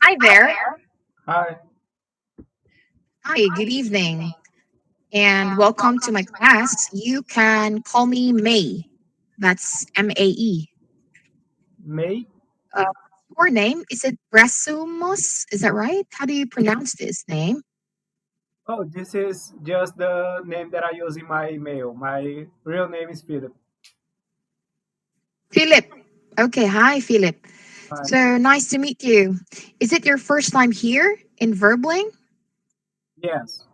Hi there. Hi. Hi, good evening, and welcome to my class. You can call me May. That's MAE. May? Uh, your name, is it Brasumos? Is that right? How do you pronounce this name? Oh, this is just the name that I use in my email. My real name is Philip. Philip. Okay, hi, Philip. Hi. So nice to meet you. Is it your first time here in Verbling? Yes.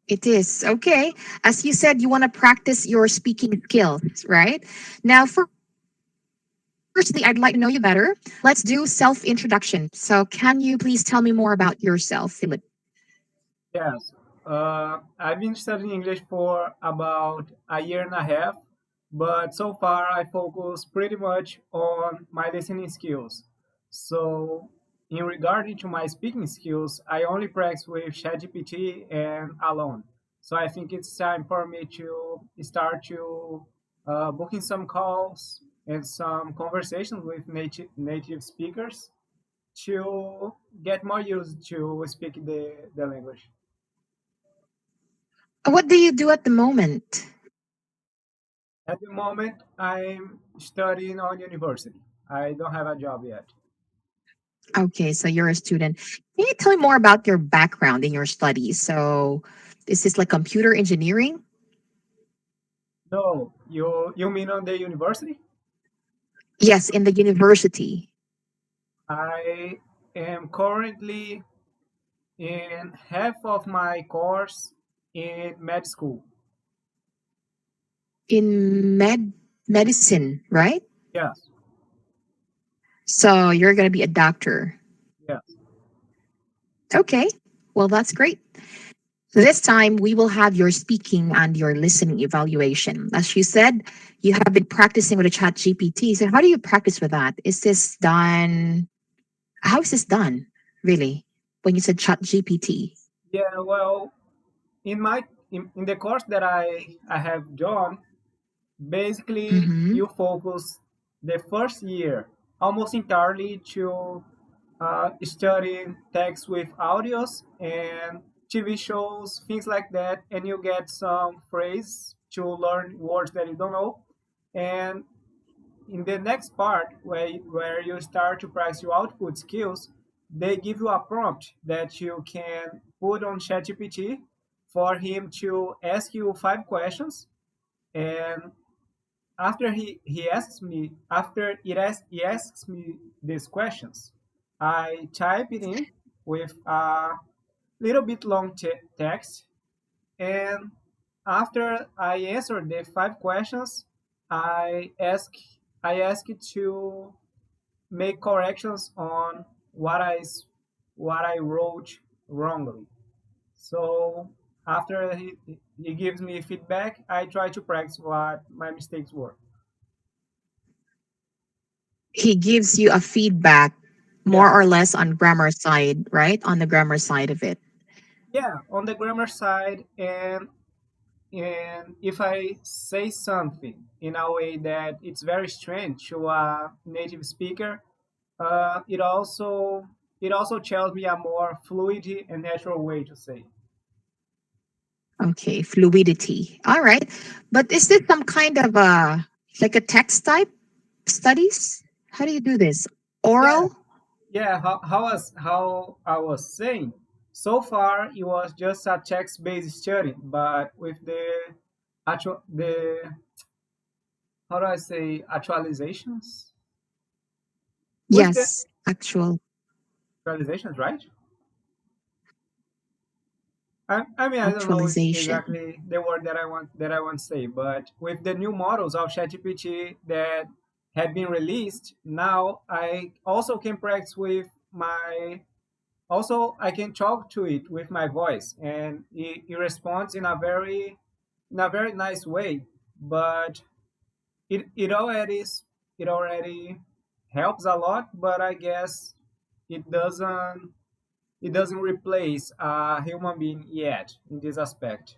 It is. Okay. As you said, you want to practice your speaking skills, right? Now, firstly, I'd like to know you better. Let's do self introduction. So, can you please tell me more about yourself, Philip? Yes. I've been studying English for about a year and a half, but so far I focus pretty much on my listening skills. So, in regarding to my speaking skills, I only practice with ChatGPT and alone. So I think it's time for me to start to booking some calls and some conversations with native speakers to get more used to speak the language. What do you do at the moment? At the moment, I'm studying on university. I don't have a job yet. Okay, so you're a student. Can you tell me more about your background in your studies? So, is this like computer engineering? No, you mean on the university? Yes, in the university. I am currently in half of my course in med school. In medicine, right? Yes, So, you're going to be a doctor. yes, Okay, well, that's great. This time, we will have your speaking and your listening evaluation. As you said, you have been practicing with a chat GPT. So, how do you practice with that? Is this done? How is this done, really, when you said chat GPT? yeah. Well, in the course that I have done, basically Mm-hmm. you focus the first year almost entirely to studying text with audios and TV shows, things like that, and you get some phrase to learn words that you don't know. And in the next part, where you start to practice your output skills, they give you a prompt that you can put on ChatGPT for him to ask you 5 questions. And he asks me these questions, I type it in with a little bit long text, and after I answer the 5 questions, i ask I ask it to make corrections on what I wrote wrongly. So after he gives me feedback, I try to practice what my mistakes were. He gives you a feedback more or Yes. less on grammar side, right? On the grammar side of it. Yeah, on the grammar side, and if I say something in a way that it's very strange to a native speaker, it also tells me a more fluid and natural way to say. Okay, fluidity. All right. But is this some kind of like a text type studies? How do you do this? Yeah, Oral? yeah. How I was saying, so far it was just a text-based study, but with the how do I say, actualizations? With the Yes, actual actualizations, right? I mean, I don't know actualization. exactly the word that I want to say, but with the new models of ChatGPT that have been released, now I also can practice with my. Also, I can talk to it with my voice, and it responds in a very nice way. But it already helps a lot, but I guess it doesn't it doesn't replace a human being yet in this aspect.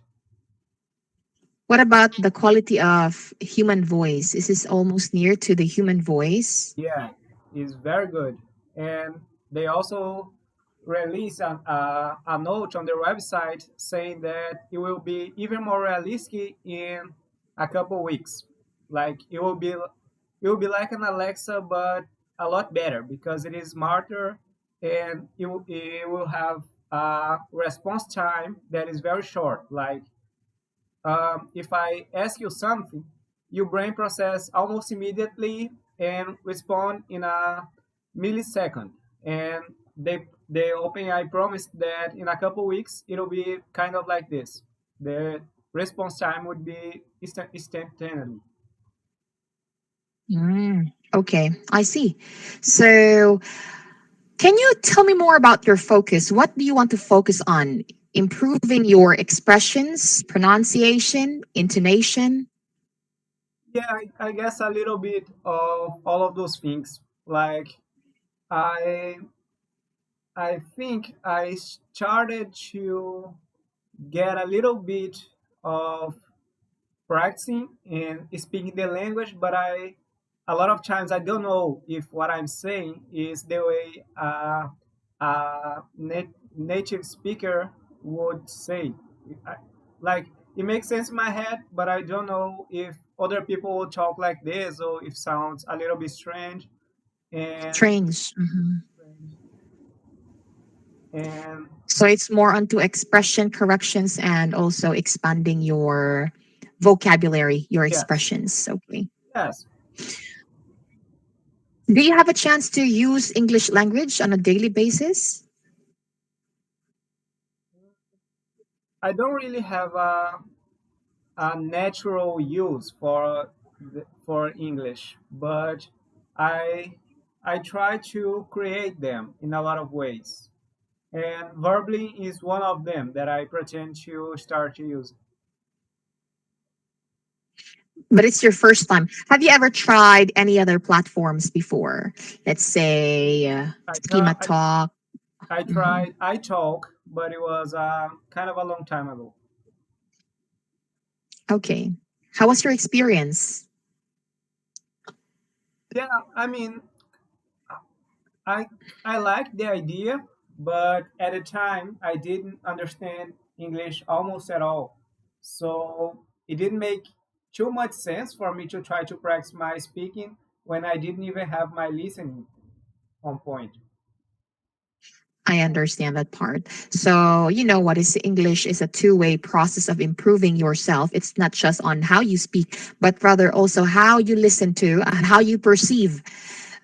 What about the quality of human voice? Is this almost near to the human voice? Yeah, is very good. And they also release a note on their website saying that it will be even more realistic in a couple weeks. Like it will be like an Alexa, but a lot better because it is smarter and it will have a response time that is very short. Like if I ask you something, your brain process almost immediately and respond in a millisecond. And the OpenAI promised that in a couple weeks it'll be kind of like this. The response time would be instantaneously. Okay, I see. So, can you tell me more about your focus? What do you want to focus on? Improving your expressions, pronunciation, intonation? Yeah, I guess a little bit of all of those things. Like I I think I started to get a little bit of practicing and speaking the language, but a lot of times I don't know if what I'm saying is the way a native speaker would say. I, like it makes sense in my head, but I don't know if other people will talk like this or if sounds a little bit strange and Strange. Mhm. and So it's more onto expression corrections and also expanding your vocabulary, your yes, expressions. Okay. yes. Do you have a chance to use English language on a daily basis? I don't really have a natural use for English, but I I try to create them in a lot of ways, and verbally is one of them that I pretend to start to use. But it's your first time. Have you ever tried any other platforms before? Let's say I try Schema Talk. I Mhm. tried I talk, but it was kind of a long time ago. Okay. How was your experience? Yeah, I mean I I liked the idea, but at the time I didn't understand English almost at all. So it didn't make too much sense for me to try to practice my speaking when I didn't even have my listening on point. I understand that part. So, you know what is English is a two-way process of improving yourself. It's not just on how you speak, but rather also how you listen to and how you perceive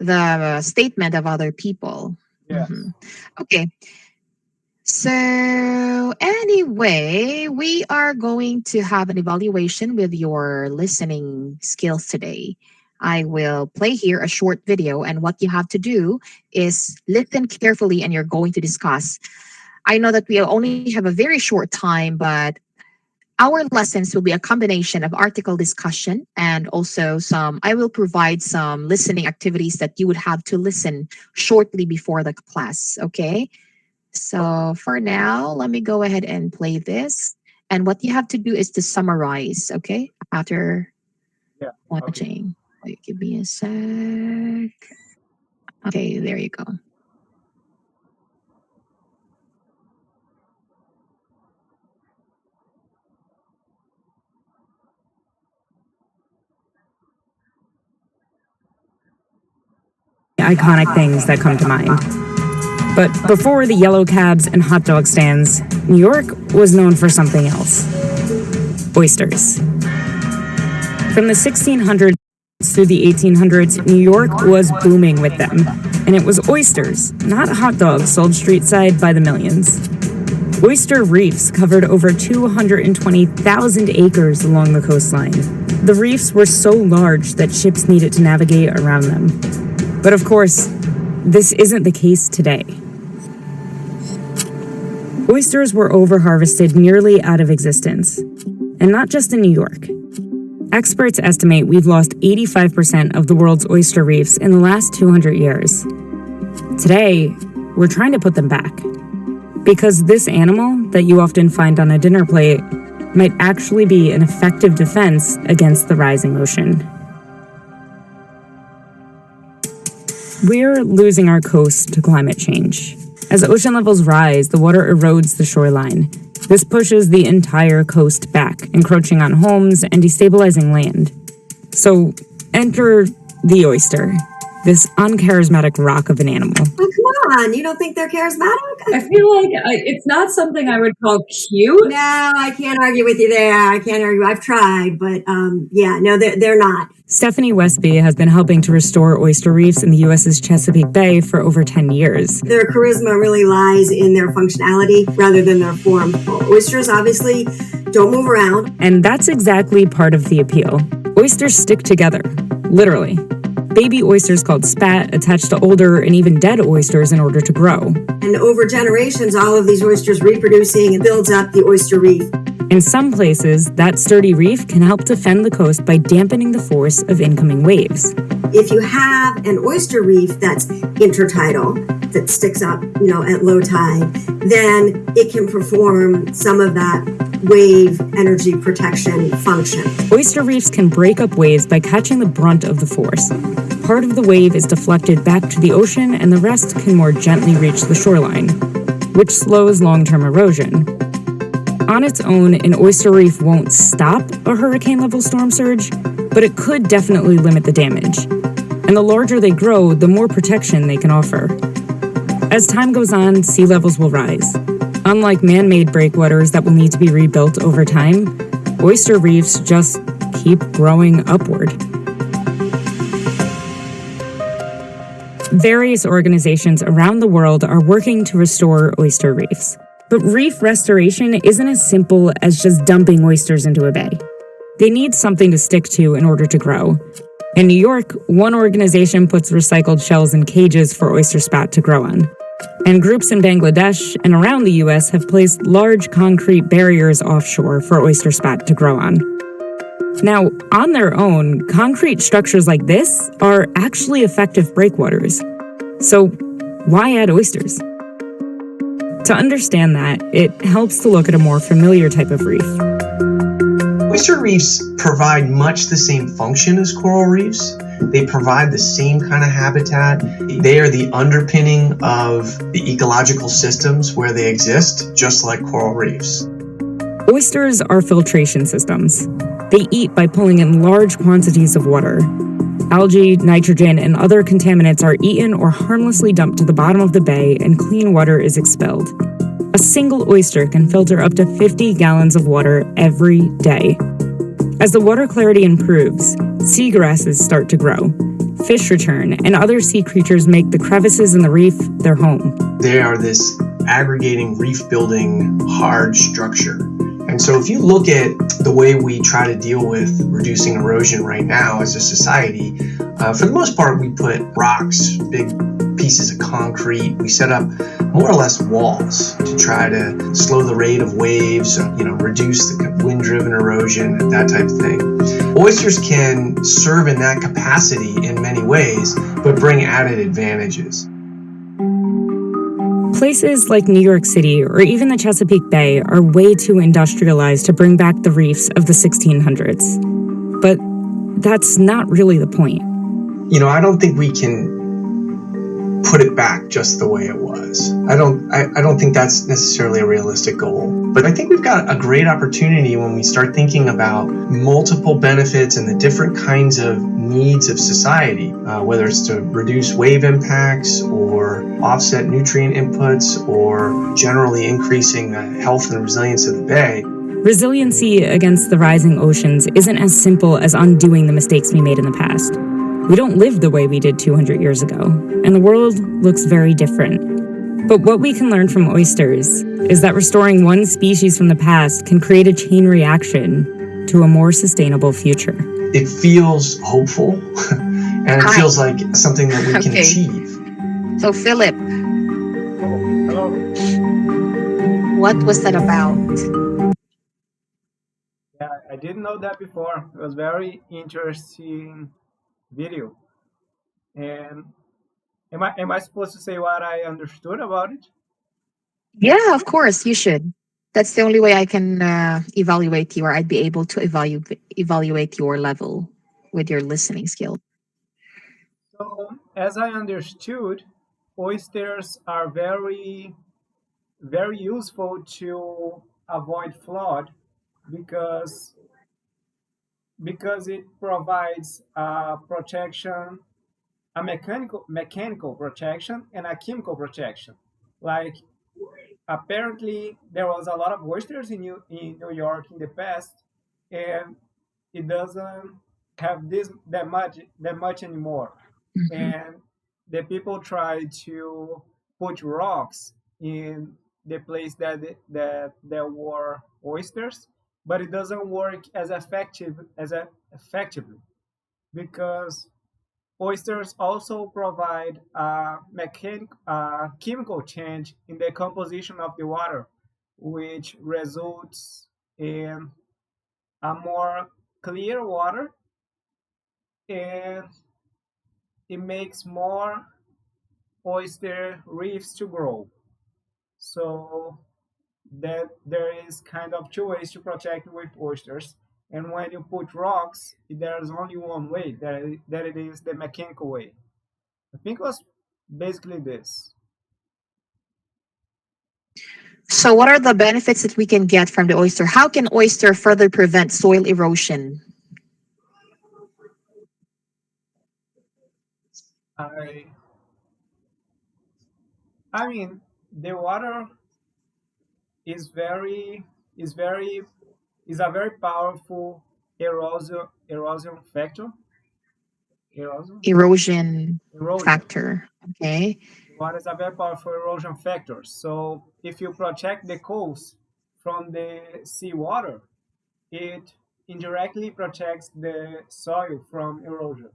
the statement of other people. Yes. Mhm. Okay. So, anyway, we are going to have an evaluation with your listening skills today. I will play here a short video, and what you have to do is listen carefully, and you're going to discuss. I know that we only have a very short time, but our lessons will be a combination of article discussion and also some, I will provide some listening activities that you would have to listen shortly before the class. Okay. Okay. So for now, let me go ahead and play this. And what you have to do is to summarize, okay? After Yeah. Okay. watching. Wait, give me a sec. Okay, there you go. Iconic things that come to mind. But before the yellow cabs and hot dog stands, New York was known for something else: oysters. From the 1600s through the 1800s, New York was booming with them. And it was oysters, not hot dogs, sold street side by the millions. Oyster reefs covered over 220,000 acres along the coastline. The reefs were so large that ships needed to navigate around them. But of course, this isn't the case today. Oysters were overharvested nearly out of existence. And not just in New York. Experts estimate we've lost 85% of the world's oyster reefs in the last 200 years. Today, we're trying to put them back. Because this animal that you often find on a dinner plate might actually be an effective defense against the rising ocean. We're losing our coast to climate change. As ocean levels rise, the water erodes the shoreline. This pushes the entire coast back, encroaching on homes and destabilizing land. So, enter the oyster, this uncharismatic rock of an animal. Oh, come on. You don't think they're charismatic? I feel like it's not something I would call cute. No, I can't argue with you there. I can't argue. I've tried, but yeah, no, they're not. Stephanie Westby has been helping to restore oyster reefs in the U.S.'s Chesapeake Bay for over 10 years. Their charisma really lies in their functionality rather than their form. Oysters obviously don't move around. And that's exactly part of the appeal. Oysters stick together, literally. Baby oysters called spat attach to older and even dead oysters in order to grow. And over generations, all of these oysters reproducing and builds up the oyster reef. In some places, that sturdy reef can help defend the coast by dampening the force of incoming waves. If you have an oyster reef that's intertidal, that sticks up, at low tide, then it can perform some of that wave energy protection function. Oyster reefs can break up waves by catching the brunt of the force. Part of the wave is deflected back to the ocean, and the rest can more gently reach the shoreline, which slows long-term erosion. On its own, an oyster reef won't stop a hurricane-level storm surge, but it could definitely limit the damage. And the larger they grow, the more protection they can offer. As time goes on, sea levels will rise. Unlike man-made breakwaters that will need to be rebuilt over time, oyster reefs just keep growing upward. Various organizations around the world are working to restore oyster reefs. But reef restoration isn't as simple as just dumping oysters into a bay. They need something to stick to in order to grow. In New York, one organization puts recycled shells in cages for oyster spat to grow on. And groups in Bangladesh and around the U.S. have placed large concrete barriers offshore for oyster spat to grow on. Now, on their own, concrete structures like this are actually effective breakwaters. So, why add oysters? To understand that, it helps to look at a more familiar type of reef. Oyster reefs provide much the same function as coral reefs. They provide the same kind of habitat. They are the underpinning of the ecological systems where they exist, just like coral reefs. Oysters are filtration systems. They eat by pulling in large quantities of water. Algae, nitrogen, and other contaminants are eaten or harmlessly dumped to the bottom of the bay, and clean water is expelled. A single oyster can filter up to 50 gallons of water every day. As the water clarity improves, seagrasses start to grow. Fish return, and other sea creatures make the crevices in the reef their home. They are this aggregating, reef-building, hard structure. And so if you look at the way we try to deal with reducing erosion right now as a society, for the most part, we put rocks, big pieces of concrete. We set up more or less walls to try to slow the rate of waves, reduce the wind-driven erosion, that type of thing. Oysters can serve in that capacity in many ways, but bring added advantages. Places like New York City or even the Chesapeake Bay are way too industrialized to bring back the reefs of the 1600s. But that's not really the point. I don't think we can put it back just the way it was. I don't think that's necessarily a realistic goal. But I think we've got a great opportunity when we start thinking about multiple benefits and the different kinds of needs of society, whether it's to reduce wave impacts or offset nutrient inputs or generally increasing the health and resilience of the bay. Resiliency against the rising oceans isn't as simple as undoing the mistakes we made in the past. We don't live the way we did 200 years ago, and the world looks very different. But what we can learn from oysters is that restoring one species from the past can create a chain reaction to a more sustainable future. It feels hopeful, and it feels like something that we can achieve. So, Philip, Hello. what was that about? Yeah, I didn't know that before. It was very interesting video. And am I supposed to say what I understood about it? Yeah, of course, you should. That's the only way I can evaluate you, or I'd be able to evaluate your level with your listening skill. So, as I understood, oysters are very useful to avoid flood because it provides protection, a mechanical protection and a chemical protection. Like apparently there was a lot of oysters in New York in the past, and it doesn't have this that much anymore. Mhm. And the people try to put rocks in the place that there were oysters, but it doesn't work as effectively because oysters also provide a chemical change in the composition of the water, which results in a more clear water, and it makes more oyster reefs to grow. So that there is kind of two ways to protect with oysters. And when you put rocks, there's only one way, that it is the mechanical way. I think it was basically this. So, what are the benefits that we can get from the oyster? How can oyster further prevent soil erosion? I I mean the water is very is very is a very powerful erosion factor. Erosion Erosion erosion. factor. Okay. Water is a very powerful erosion factor. So if you protect the coast from the seawater, it indirectly protects the soil from erosion.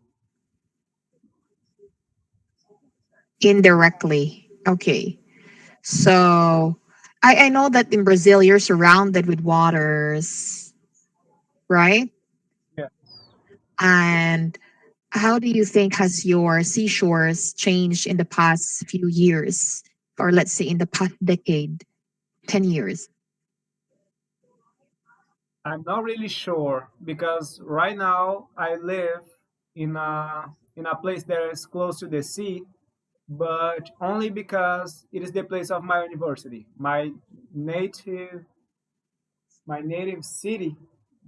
Indirectly. Okay. So, I know that in Brazil you're surrounded with waters, right? Yeah. And how do you think has your seashores changed in the past few years, or let's say in the past decade, 10 years? I'm not really sure because right now I live in a place that is close to the sea, but only because it is the place of my university. Native my native city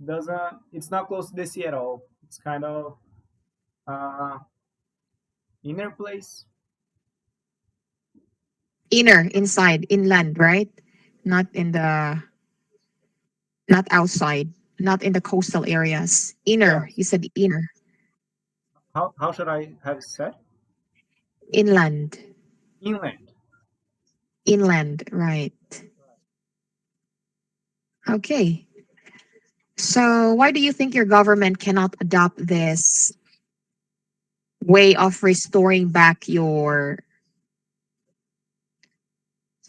doesn't it's not close to the sea at all. It's kind of uh inner place. Inner, inside, inland, right? Not in the, not outside, not in the coastal areas. Inner, Yes. you said inner, How should I have said? inland, Inland. inland, right? Okay. So, why do you think your government cannot adopt this way of restoring back your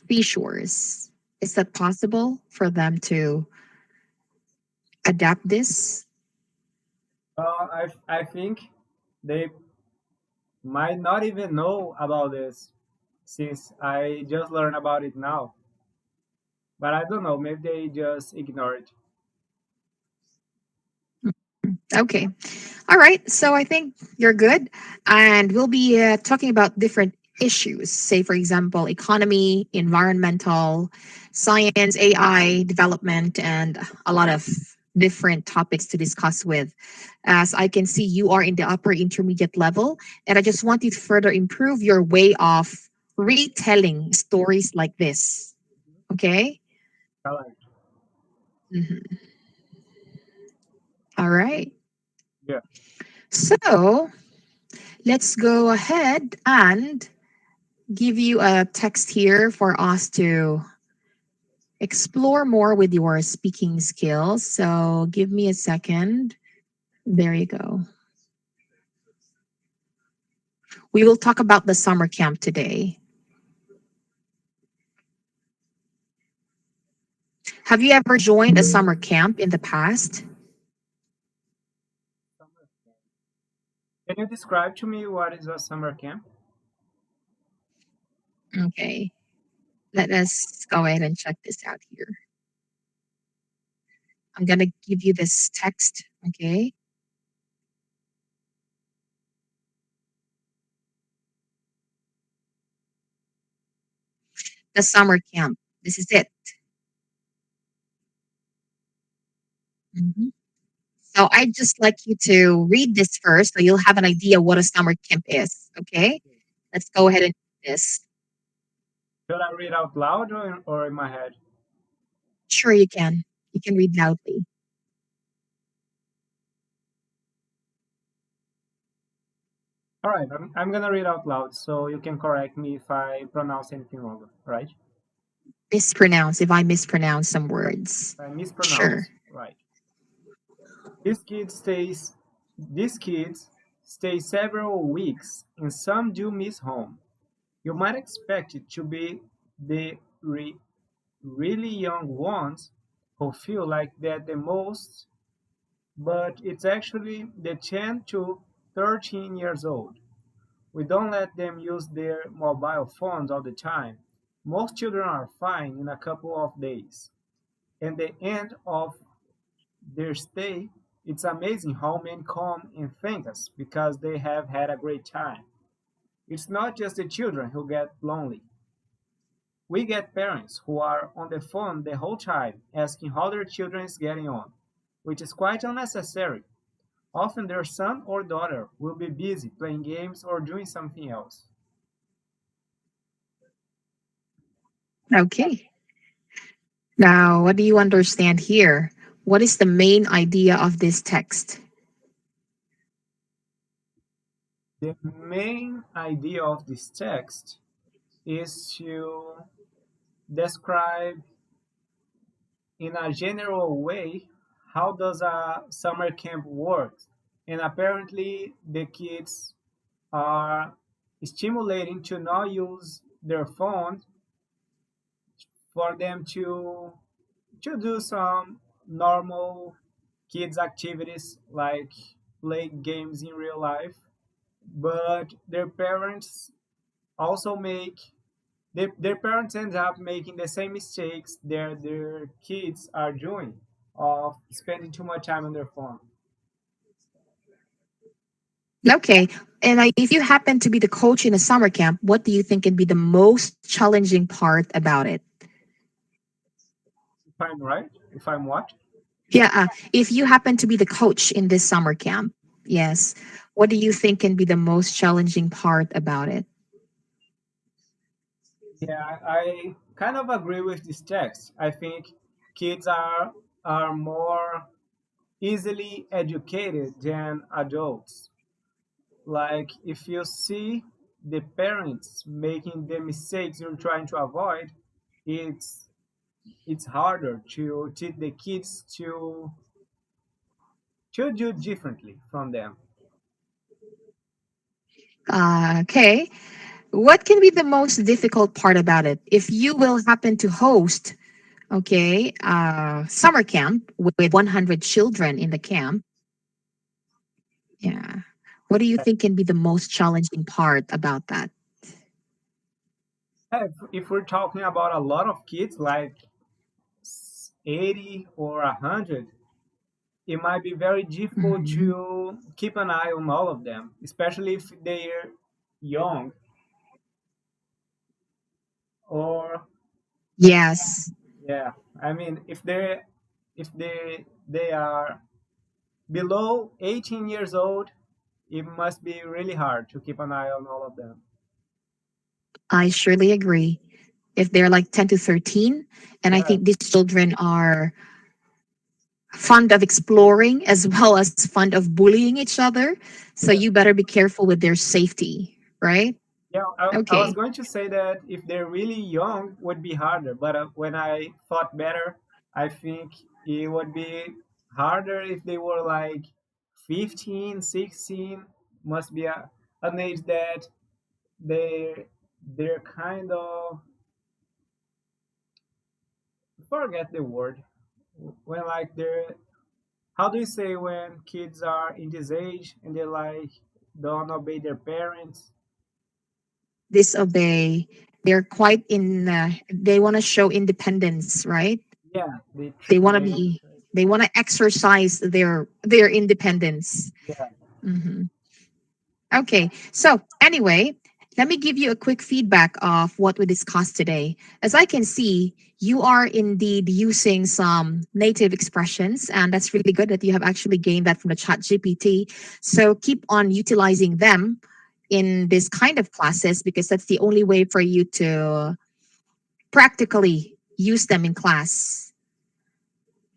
seashores? Is that possible for them to adapt this? I think they might not even know about this since I just learned about it now. But I don't know, maybe they just ignore it. Okay. All right. So I think you're good. And we'll be talking about different issues, say, for example, economy, environmental, science, AI, development, and a lot of different topics to discuss with. As I can see, you are in the upper intermediate level. And I just want you to further improve your way of retelling stories like this. Okay. I like, Mhm. All right. yeah. So let's go ahead and give you a text here for us to explore more with your speaking skills. So give me a second. There you go. We will talk about the summer camp today. Have you ever joined a summer camp in the past? Summer camp. Can you describe to me what is a summer camp? Okay, let us go ahead and check this out here. I'm going to give you this text. Okay. The summer camp. This is it. Mhm. So I'd just like you to read this first so you'll have an idea what a summer camp is. Okay? Let's go ahead and do this. Should I read out loud or in my head? Sure, you can. You can read loudly. All right, I'm gonna read out loud so you can correct me if I pronounce anything wrong, right? Mispronounce if I mispronounce some words. If I Sure. mispronounce, right? These kids stays. These kids stay several weeks, and some do miss home. You might expect it to be the really young ones who feel like they're the most, but it's actually the 10 to 13 years old. We don't let them use their mobile phones all the time. Most children are fine in a couple of days. At the end of their stay, it's amazing how many come and thank us because they have had a great time. It's not just the children who get lonely. We get parents who are on the phone the whole time asking how their children is getting on, which is quite unnecessary. Often their son or daughter will be busy playing games or doing something else. Okay. Now, what do you understand here? What is the main idea of this text? The main idea of this text is to describe in a general way how does a summer camp work. And apparently the kids are stimulating to not use their phone for them to do some normal kids activities like play games in real life, but their parents also make their parents end up making the same mistakes their kids are doing of spending too much time on their phone. Okay. And if you happen to be the coach in a summer camp, what do you think can be the most challenging part about it? If I'm right, if I'm what? Yeah. If you happen to be the coach in this summer camp, yes. What do you think can be the most challenging part about it? Yeah, I kind of agree with this text. I think kids are more easily educated than adults. Like if you see the parents making the mistakes you're trying to avoid, it's it's harder to teach the kids to do differently from them. Okay. What can be the most difficult part about it? If you will happen to host, okay, summer camp with 100 children in the camp, yeah. What do you think can be the most challenging part about that? If we're talking about a lot of kids, like 80 or 100, it might be very difficult Mhm. to keep an eye on all of them, especially if they're young or Yes, yeah. I mean, if they are below 18 years old, it must be really hard to keep an eye on all of them. I surely agree. If they're like 10 to 13, and I Yeah, think these children are fond of exploring as well as fond of bullying each other. So yeah. you better be careful with their safety, right? Yeah, I was Okay. going to say that if they're really young, would be harder. But when I thought better, I think it would be harder if they were like 15, 16. Must be an age that they're kind of forget the word when like they're how do you say when kids are in this age and they like don't obey their parents? Disobey. They're quite in, they want to show independence, right? Yeah, They want to they be, they want to exercise their independence. yeah. Mhm. Okay. So anyway, Let me give you a quick feedback of what we discussed today. As I can see, you are indeed using some native expressions, and that's really good that you have actually gained that from the chat GPT. So keep on utilizing them in this kind of classes because that's the only way for you to practically use them in class.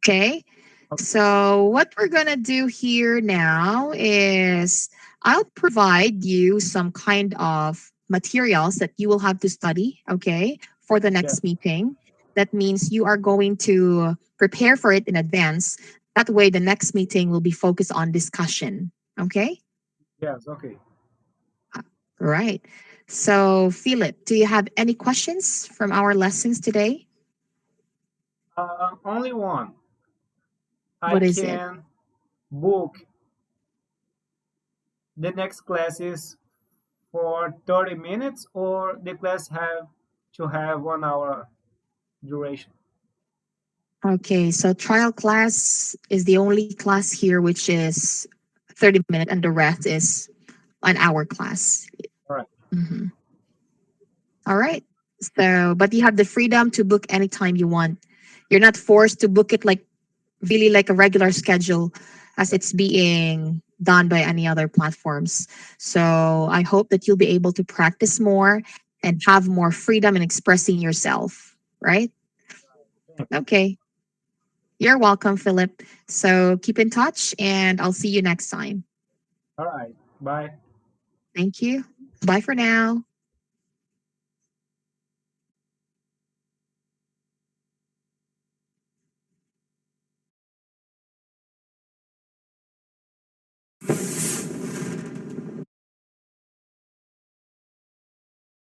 Okay. So, what we're going to do here now is I'll provide you some kind of materials that you will have to study, okay, for the Yes, next meeting. That means you are going to prepare for it in advance. That way, the next meeting will be focused on discussion, okay? yes, okay. Right. So, Philip, do you have any questions from our lessons today? Only one. I What is it? can book the next classes for 30 minutes, or the class have to have 1 hour duration. Okay, so trial class is the only class here which is 30 minutes and the rest is an hour class. All right. Mhm. All right. So, but you have the freedom to book anytime you want. You're not forced to book it like really like a regular schedule as Yeah. it's being done by any other platforms. So, I hope that you'll be able to practice more and have more freedom in expressing yourself, right? Thanks. Okay. You're welcome, Philip. So keep in touch and I'll see you next time. All right. Bye. Thank you. Bye for now.